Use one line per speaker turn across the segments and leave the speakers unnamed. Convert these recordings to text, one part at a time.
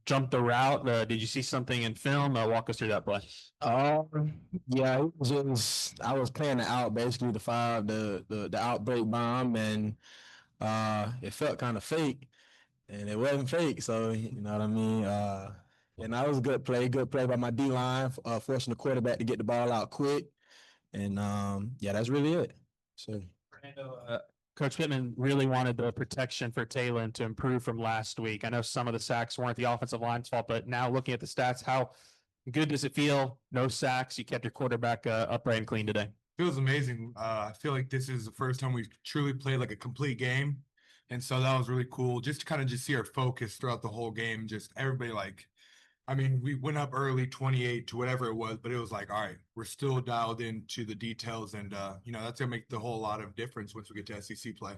jumped the route. Did you see something in film? Walk us through that play.
Yeah, it was just I was playing the out basically the outbreak bomb, and it felt kind of fake, and it wasn't fake. So you know what I mean. And that was a good play by my D line, forcing the quarterback to get the ball out quick, and yeah, that's really it. So.
Fernando, Coach Pittman really wanted the protection for Taylen to improve from last week. I know some of the sacks weren't the offensive line's fault, but now looking at the stats, how good does it feel? No sacks. You kept your quarterback upright and clean today.
Feels amazing. I feel like this is the first time we've truly played like a complete game. And so that was really cool. Just to kind of just see our focus throughout the whole game. Just everybody like, I mean, we went up early 28 to whatever it was, but it was like, all right, we're still dialed into the details. And, that's going to make the whole lot of difference once we get to SEC play.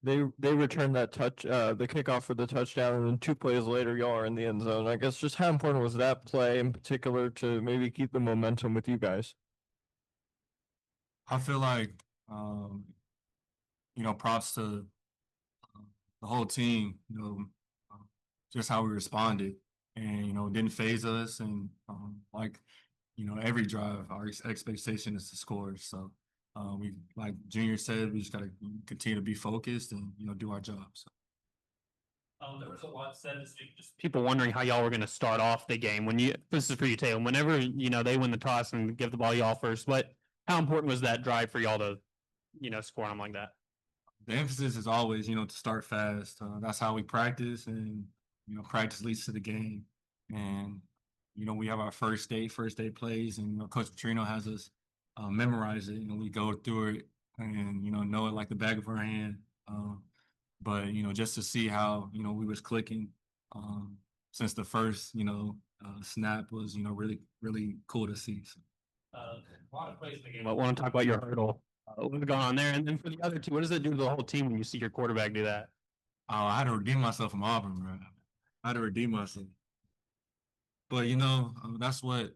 They returned that the kickoff for the touchdown, and then 2 plays later, y'all are in the end zone. I guess just how important was that play in particular to maybe keep the momentum with you guys?
I feel like, props to the whole team, just how we responded and, didn't phase us. And every drive, our expectation is to score. So we, like Junior said, we just got to continue to be focused and, do our job. So.
There was a lot said this week, just people wondering how y'all were going to start off the game. This is for you, Taylor. Whenever, they win the toss and give the ball y'all first, how important was that drive for y'all to, score them like that?
The emphasis is always, to start fast. That's how we practice, and, practice leads to the game. And, we have our first day plays, and, Coach Petrino has us memorize it, and we go through it and, know it like the back of our hand. But, just to see how, we was clicking since the first, snap was, really, really cool to see. So.
A lot of plays in the game. I want to talk about your hurdle. What's going on there? And then for the other two, what does it do to the whole team when you see your quarterback do that?
Oh, I had to redeem myself from Auburn, bro. I had to redeem myself. But, that's what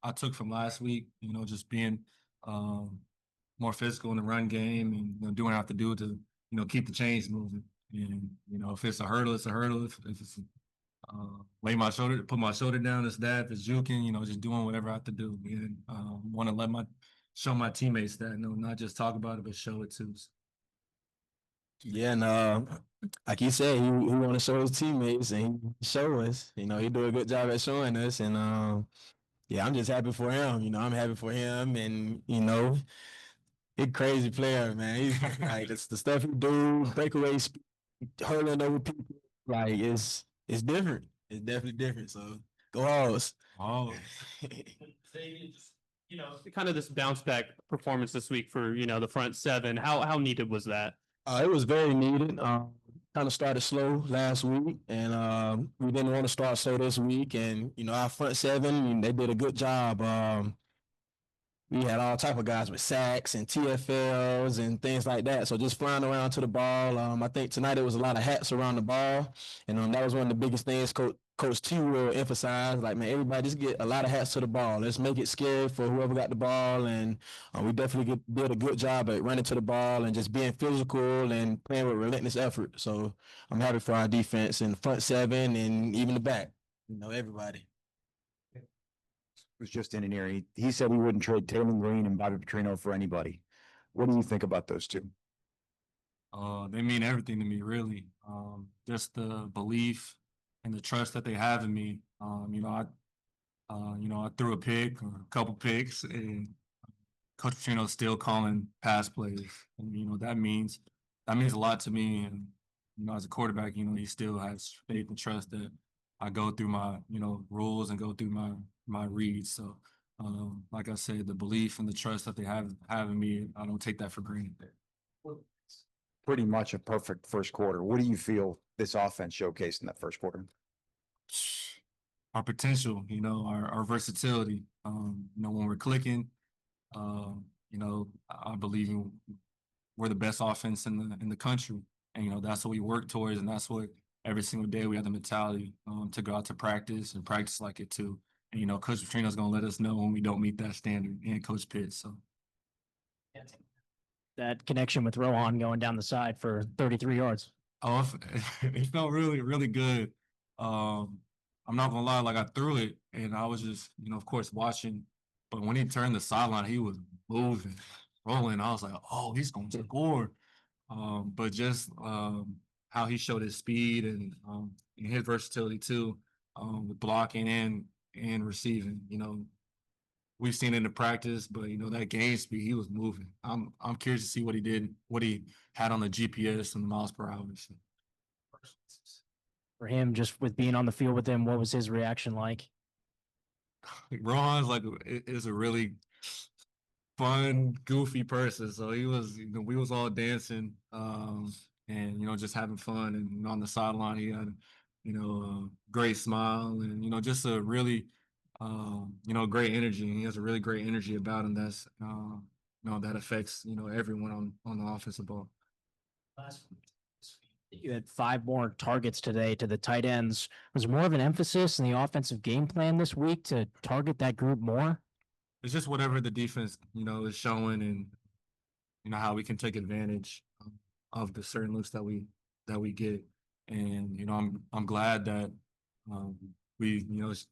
I took from last week, just being more physical in the run game and, doing what I have to do to, keep the chains moving. And, if it's a hurdle, it's a hurdle. If it's put my shoulder down, it's that. If it's juking, just doing whatever I have to do. And want to show my teammates that, not just talk about it, but show it too.
Yeah, and like you said, he want to show his teammates and he show us. He do a good job at showing us, and yeah, I'm just happy for him. I'm happy for him, and he's a crazy player, man. He's like it's the stuff he do, breakaway, hurling over people, like it's different. It's definitely different. So go Hogs.
Oh.
Kind of this bounce back performance this week for the front seven. How needed was that?
It was very needed. Kind of started slow last week, and we didn't want to start slow this week. And our front seven, they did a good job. We had all type of guys with sacks and TFLs and things like that. So just flying around to the ball. I think tonight it was a lot of hats around the ball, and that was one of the biggest things Coach T will emphasize. Like, man, everybody just get a lot of hats to the ball. Let's make it scary for whoever got the ball, and we definitely did a good job at running to the ball and just being physical and playing with relentless effort. So I'm happy for our defense and front seven and even the back. Everybody.
Was just in here. He said he wouldn't trade Taylen Green and Bobby Petrino for anybody. What do you think about those two?
They mean everything to me, really. Just the belief and the trust that they have in me. I threw a pick or a couple picks, and Coach Petrino's still calling pass plays, and that means a lot to me. And as a quarterback, he still has faith and trust that I go through my rules and go through my reads. So, like I said, the belief and the trust that they have in me, I don't take that for granted.
Pretty much a perfect first quarter. What do you feel this offense showcased in that first quarter?
Our potential, our versatility. When we're clicking, I believe we're the best offense in the country, and that's what we work towards, and that's what every single day we have the mentality to go out to practice and practice like it too. And Coach Petrino's gonna let us know when we don't meet that standard, and Coach Pitt. So.
that connection with Rohan going down the side for 33 yards?
Oh, it felt really, really good. I'm not gonna lie, like I threw it and I was just, of course watching, but when he turned the sideline, he was moving, rolling. I was like, oh, he's gonna score. But just how he showed his speed and his versatility too, with blocking and receiving. We've seen it in the practice, but that game speed, he was moving. I'm curious to see what he did, what he had on the GPS and the miles per hour. So.
For him, just with being on the field with him, what was his reaction like?
Ron's is a really fun, goofy person. So he was, we was all dancing, and just having fun. And on the sideline, he had, a great smile, and just a really, great energy. And he has a really great energy about him. That's, that affects, everyone on the offensive ball.
You had 5 more targets today to the tight ends. Was there more of an emphasis in the offensive game plan this week to target that group more?
It's just whatever the defense, is showing, and how we can take advantage of the certain looks that we get. And I'm glad that we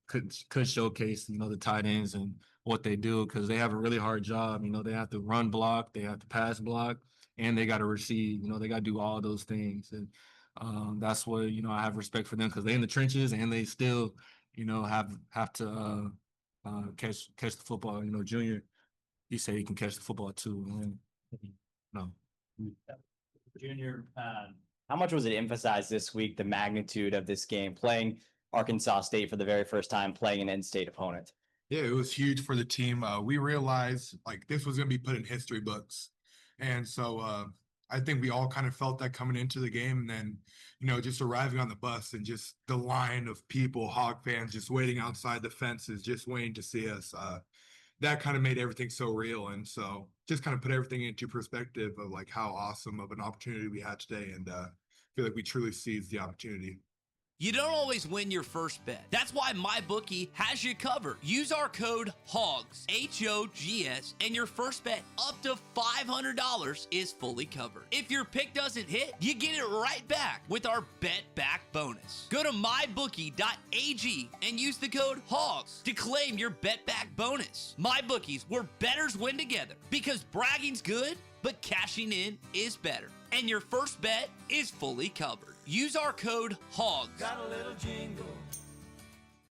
could showcase the tight ends and what they do, because they have a really hard job. They have to run block, they have to pass block, and they got to receive. They got to do all those things. And that's what I have respect for them, because they in the trenches and they still have to catch the football. Junior, he said he can catch the football too. No.
Junior, how much was it emphasized this week, the magnitude of this game, playing Arkansas State for the very first time, playing an in-state opponent?
Yeah, it was huge for the team. We realized this was going to be put in history books. And so I think we all kind of felt that coming into the game. And then, just arriving on the bus and just the line of people, Hog fans, just waiting outside the fences, just waiting to see us. That kind of made everything so real. And so just kind of put everything into perspective of how awesome of an opportunity we had today. And feel like we truly seized the opportunity.
You don't always win your first bet. That's why MyBookie has you covered. Use our code HOGS, H-O-G-S, and your first bet up to $500 is fully covered. If your pick doesn't hit, you get it right back with our Bet Back bonus. Go to mybookie.ag and use the code HOGS to claim your Bet Back bonus. MyBookie's, where bettors win together, because bragging's good, but cashing in is better. And your first bet is fully covered. Use our code HOGS.
Got a little jingle